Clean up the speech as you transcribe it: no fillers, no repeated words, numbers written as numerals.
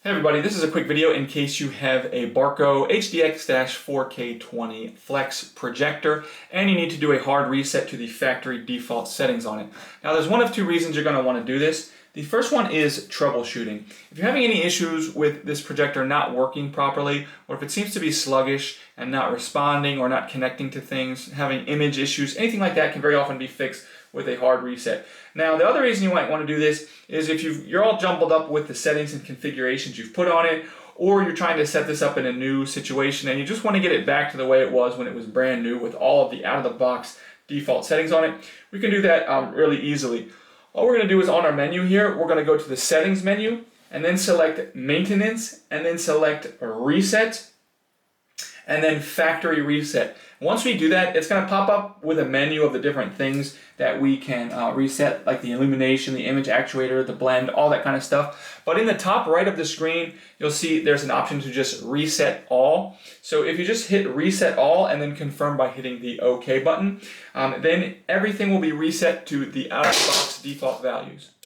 Hey everybody, this is a quick video in case you have a Barco HDX-4K20 Flex Projector and you need to do a hard reset to the factory default settings on it. Now there's one of two reasons you're going to want to do this. The first one is troubleshooting. If you're having any issues with this projector not working properly, or if it seems to be sluggish and not responding or not connecting to things, having image issues, anything like that can very often be fixed with a hard reset. Now the other reason you might want to do this is if you're all jumbled up with the settings and configurations you've put on it, or you're trying to set this up in a new situation and you just want to get it back to the way it was when it was brand new with all of the out-of-the-box default settings on it. We can do that really easily. All we're going to do is on our menu here, we're going to go to the settings menu and then select maintenance and then select reset and then factory reset. Once we do that, it's going to pop up with a menu of the different things that we can reset, like the illumination, the image actuator, the blend, all that kind of stuff. But in the top right of the screen, you'll see there's an option to just reset all. So if you just hit reset all and then confirm by hitting the OK button, then everything will be reset to the out-of-the-box default values.